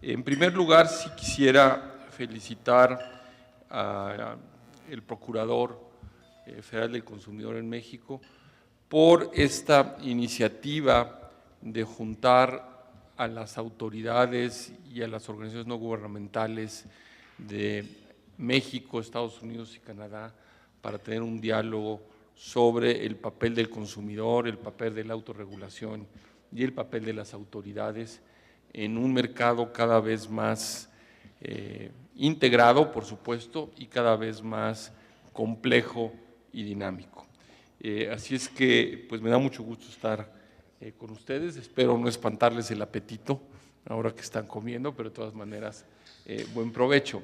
En primer lugar, sí quisiera felicitar al Procurador Federal del Consumidor en México por esta iniciativa de juntar a las autoridades y a las organizaciones no gubernamentales de México, Estados Unidos y Canadá para tener un diálogo sobre el papel del consumidor, el papel de la autorregulación y el papel de las autoridades en un mercado cada vez más integrado, por supuesto, y cada vez más complejo y dinámico. Así es que pues me da mucho gusto estar con ustedes, espero no espantarles el apetito ahora que están comiendo, pero de todas maneras buen provecho.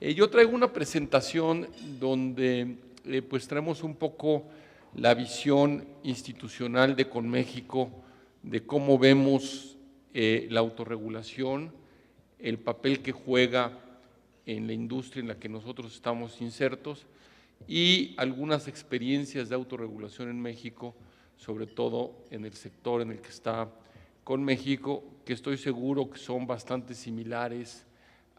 Yo traigo una presentación donde pues traemos un poco la visión institucional de Conméxico, de cómo vemos la autorregulación, el papel que juega en la industria en la que nosotros estamos insertos y algunas experiencias de autorregulación en México, sobre todo en el sector en el que está Conméxico, que estoy seguro que son bastante similares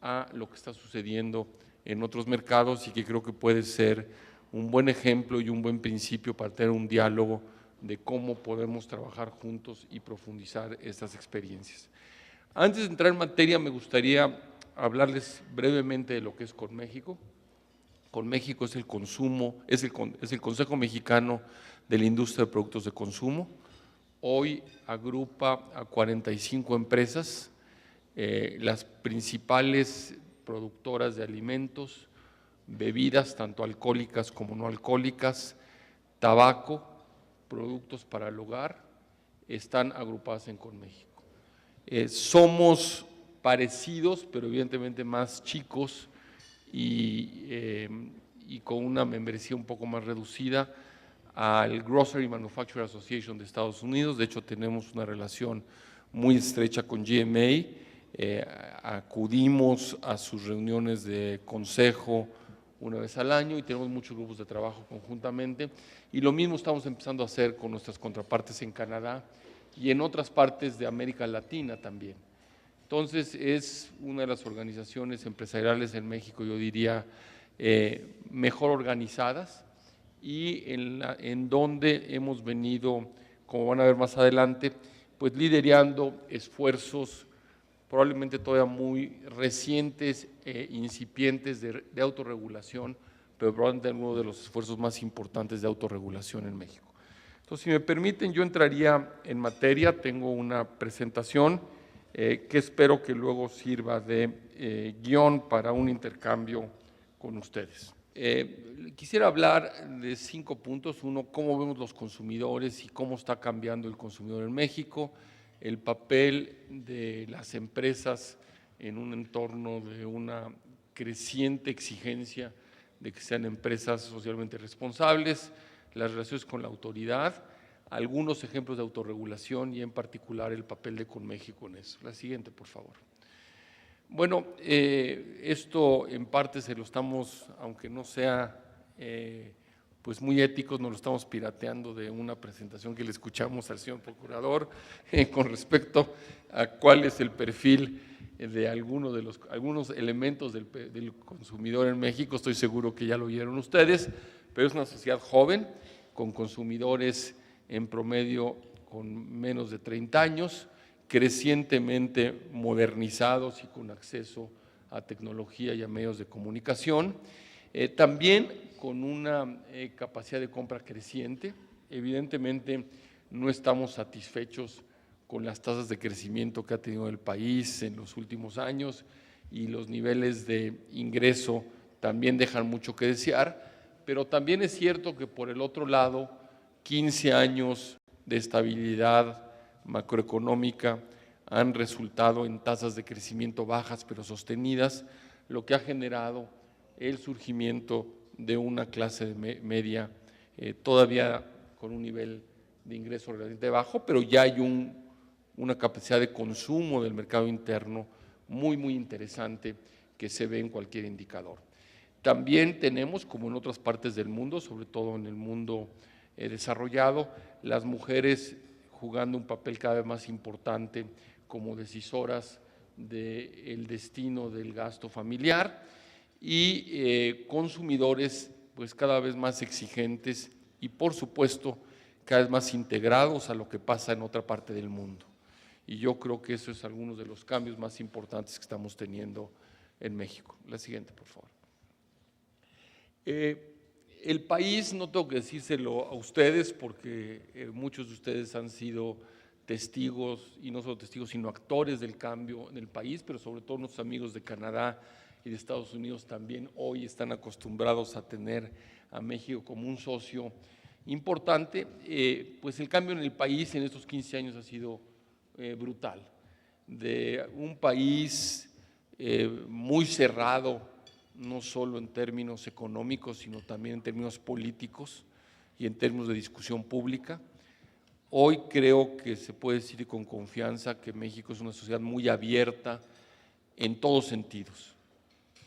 a lo que está sucediendo en otros mercados y que creo que puede ser un buen ejemplo y un buen principio para tener un diálogo de cómo podemos trabajar juntos y profundizar estas experiencias. Antes de entrar en materia, me gustaría hablarles brevemente de lo que es Conméxico. Conméxico es el Consejo Mexicano de la Industria de Productos de Consumo. Hoy agrupa a 45 empresas, las principales productoras de alimentos, bebidas, tanto alcohólicas como no alcohólicas, tabaco, productos para el hogar, están agrupadas en Conméxico. Somos parecidos, pero evidentemente más chicos y con una membresía un poco más reducida al Grocery Manufacturer Association de Estados Unidos. De hecho, tenemos una relación muy estrecha con GMA, acudimos a sus reuniones de consejo una vez al año y tenemos muchos grupos de trabajo conjuntamente, y lo mismo estamos empezando a hacer con nuestras contrapartes en Canadá y en otras partes de América Latina también. Entonces es una de las organizaciones empresariales en México, yo diría, mejor organizadas y en donde hemos venido, como van a ver más adelante, pues liderando esfuerzos probablemente todavía muy recientes e incipientes de autorregulación, pero probablemente uno de los esfuerzos más importantes de autorregulación en México. Entonces, si me permiten, yo entraría en materia. Tengo una presentación que espero que luego sirva de guión para un intercambio con ustedes. Quisiera hablar de 5 puntos. Uno, cómo vemos los consumidores y cómo está cambiando el consumidor en México, el papel de las empresas en un entorno de una creciente exigencia de que sean empresas socialmente responsables, las relaciones con la autoridad, algunos ejemplos de autorregulación y en particular el papel de Conméxico en eso. La siguiente, por favor. Bueno, esto en parte se lo estamos, aunque no sea pues muy éticos, nos lo estamos pirateando de una presentación que le escuchamos al señor Procurador con respecto a cuál es el perfil de algunos elementos del consumidor en México. Estoy seguro que ya lo oyeron ustedes, pero es una sociedad joven, con consumidores en promedio con menos de 30 años, crecientemente modernizados y con acceso a tecnología y a medios de comunicación, también con una capacidad de compra creciente. Evidentemente no estamos satisfechos con las tasas de crecimiento que ha tenido el país en los últimos años y los niveles de ingreso también dejan mucho que desear, pero también es cierto que por el otro lado 15 años de estabilidad macroeconómica han resultado en tasas de crecimiento bajas pero sostenidas, lo que ha generado el surgimiento de una clase media todavía con un nivel de ingreso relativamente bajo, pero ya hay una capacidad de consumo del mercado interno muy interesante que se ve en cualquier indicador. También tenemos, como en otras partes del mundo, sobre todo en el mundo desarrollado, las mujeres jugando un papel cada vez más importante como decisoras del destino del gasto familiar y consumidores pues cada vez más exigentes y por supuesto cada vez más integrados a lo que pasa en otra parte del mundo. Y yo creo que eso es algunos de los cambios más importantes que estamos teniendo en México. La siguiente, por favor. El país, no tengo que decírselo a ustedes porque muchos de ustedes han sido testigos, y no solo testigos, sino actores del cambio en el país, pero sobre todo nuestros amigos de Canadá y de Estados Unidos también hoy están acostumbrados a tener a México como un socio importante. Pues el cambio en el país en estos 15 años ha sido brutal. De un país muy cerrado, no solo en términos económicos, sino también en términos políticos y en términos de discusión pública. Hoy creo que se puede decir con confianza que México es una sociedad muy abierta en todos sentidos.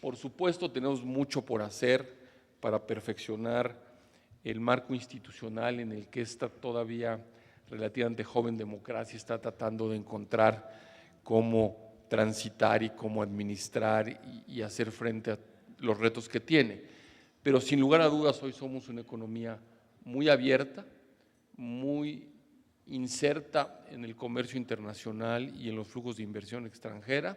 Por supuesto, tenemos mucho por hacer para perfeccionar el marco institucional en el que esta todavía relativamente joven democracia está tratando de encontrar cómo transitar y cómo administrar y hacer frente a los retos que tiene. Pero sin lugar a dudas hoy somos una economía muy abierta, muy inserta en el comercio internacional y en los flujos de inversión extranjera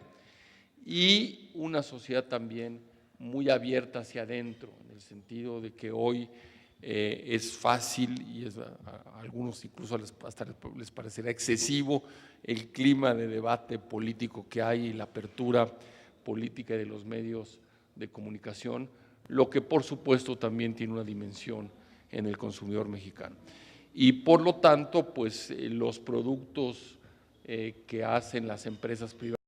y una sociedad también muy abierta hacia adentro, en el sentido de que hoy es fácil y a algunos incluso hasta les parecerá excesivo el clima de debate político que hay y la apertura política de los medios de comunicación, lo que por supuesto también tiene una dimensión en el consumidor mexicano. Y por lo tanto, pues los productos que hacen las empresas privadas,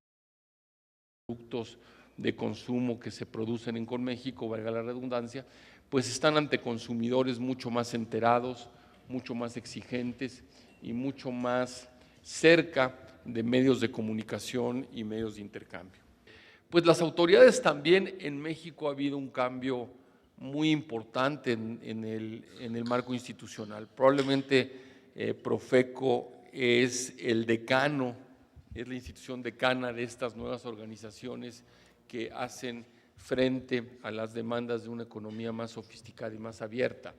productos de consumo que se producen en Conméxico, valga la redundancia, pues están ante consumidores mucho más enterados, mucho más exigentes y mucho más cerca de medios de comunicación y medios de intercambio. Pues las autoridades también en México ha habido un cambio muy importante en el marco institucional. Probablemente Profeco es el decano, es la institución decana de estas nuevas organizaciones que hacen frente a las demandas de una economía más sofisticada y más abierta.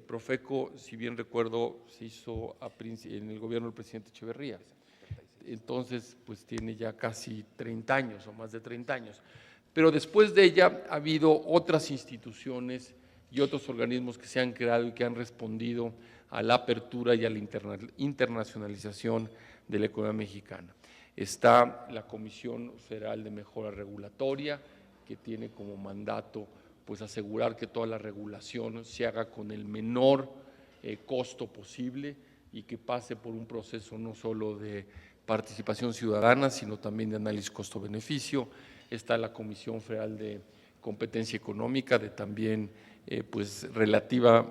Profeco, si bien recuerdo, se hizo en el gobierno del presidente Echeverría. Entonces, pues tiene ya casi 30 años o más de 30 años. Pero después de ella ha habido otras instituciones y otros organismos que se han creado y que han respondido a la apertura y a la internacionalización de la economía mexicana. Está la Comisión Federal de Mejora Regulatoria, que tiene como mandato pues asegurar que toda la regulación se haga con el menor costo posible y que pase por un proceso no solo de participación ciudadana, sino también de análisis costo-beneficio. Está la Comisión Federal de Competencia Económica, de también pues relativa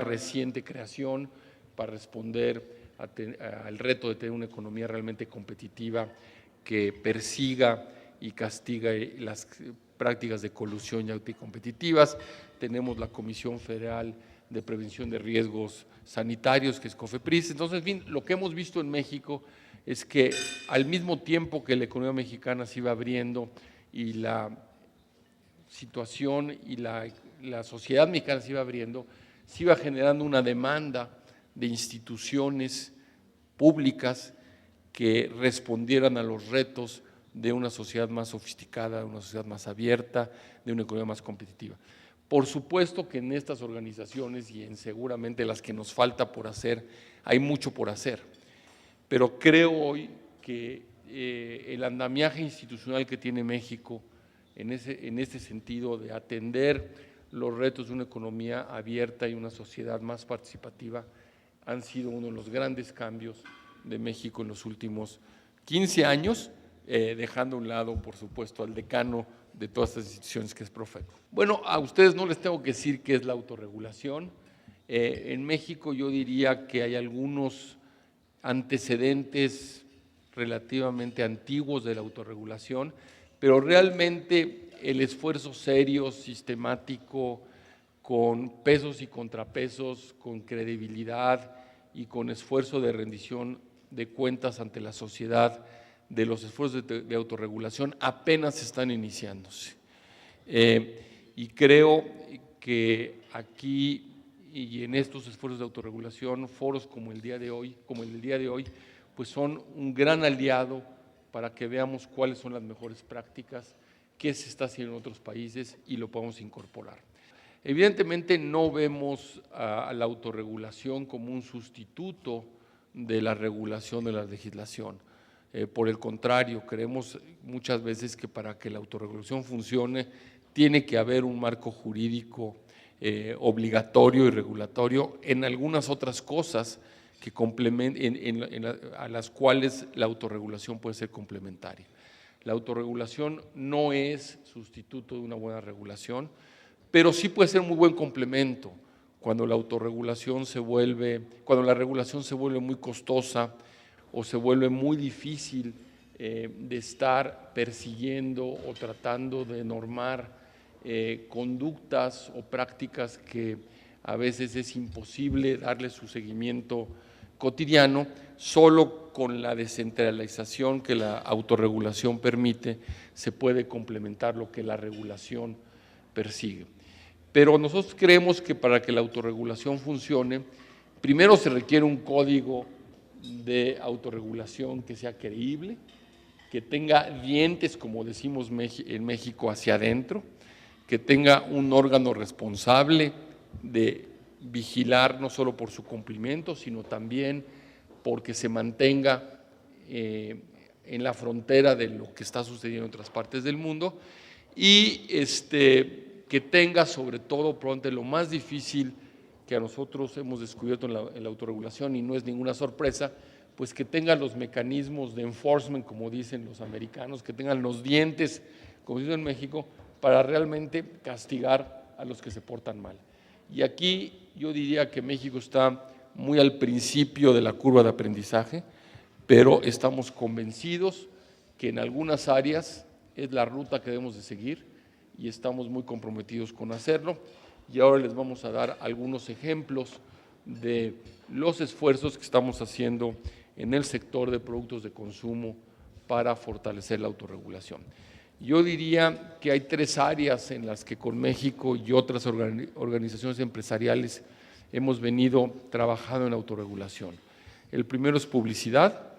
reciente creación para responder al reto de tener una economía realmente competitiva que persiga y castiga las prácticas de colusión y anticompetitivas. Tenemos la Comisión Federal de Prevención de Riesgos Sanitarios, que es COFEPRIS. Entonces, en fin, lo que hemos visto en México es que al mismo tiempo que la economía mexicana se iba abriendo y la situación y la sociedad mexicana se iba abriendo, se iba generando una demanda de instituciones públicas que respondieran a los retos de una sociedad más sofisticada, de una sociedad más abierta, de una economía más competitiva. Por supuesto que en estas organizaciones y en seguramente las que nos falta por hacer, hay mucho por hacer, pero creo hoy que el andamiaje institucional que tiene México en este sentido de atender los retos de una economía abierta y una sociedad más participativa han sido uno de los grandes cambios de México en los últimos 15 años, dejando a un lado, por supuesto, al decano de todas estas instituciones que es Profeco. Bueno, a ustedes no les tengo que decir qué es la autorregulación. En México yo diría que hay algunos antecedentes relativamente antiguos de la autorregulación, pero realmente el esfuerzo serio, sistemático, con pesos y contrapesos, con credibilidad y con esfuerzo de rendición de cuentas ante la sociedad de los esfuerzos de autorregulación apenas están iniciándose. Y creo que aquí y en estos esfuerzos de autorregulación, foros como el del día de hoy, pues son un gran aliado para que veamos cuáles son las mejores prácticas, qué se está haciendo en otros países y lo podamos incorporar. Evidentemente no vemos a la autorregulación como un sustituto de la regulación de la legislación. Por el contrario, creemos muchas veces que para que la autorregulación funcione tiene que haber un marco jurídico obligatorio y regulatorio en algunas otras cosas que a las cuales la autorregulación puede ser complementaria. La autorregulación no es sustituto de una buena regulación, pero sí puede ser un muy buen complemento cuando la regulación se vuelve muy costosa o se vuelve muy difícil de estar persiguiendo o tratando de normar conductas o prácticas que a veces es imposible darle su seguimiento cotidiano. Solo con la descentralización que la autorregulación permite se puede complementar lo que la regulación persigue. Pero nosotros creemos que para que la autorregulación funcione, primero se requiere un código de autorregulación que sea creíble, que tenga dientes, como decimos en México, hacia adentro, que tenga un órgano responsable de vigilar no solo por su cumplimiento, sino también porque se mantenga en la frontera de lo que está sucediendo en otras partes del mundo y que tenga sobre todo, probablemente lo más difícil que a nosotros hemos descubierto en la autorregulación y no es ninguna sorpresa, pues que tenga los mecanismos de enforcement, como dicen los americanos, que tengan los dientes, como dicen en México, para realmente castigar a los que se portan mal. Y aquí yo diría que México está muy al principio de la curva de aprendizaje, pero estamos convencidos que en algunas áreas es la ruta que debemos de seguir y estamos muy comprometidos con hacerlo. Y ahora les vamos a dar algunos ejemplos de los esfuerzos que estamos haciendo en el sector de productos de consumo para fortalecer la autorregulación. Yo diría que hay 3 áreas en las que con México y otras organizaciones empresariales hemos venido trabajando en autorregulación. El primero es publicidad,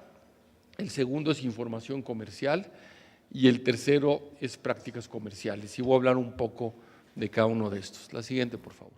el segundo es información comercial y el tercero es prácticas comerciales. Y voy a hablar un poco de cada uno de estos. La siguiente, por favor.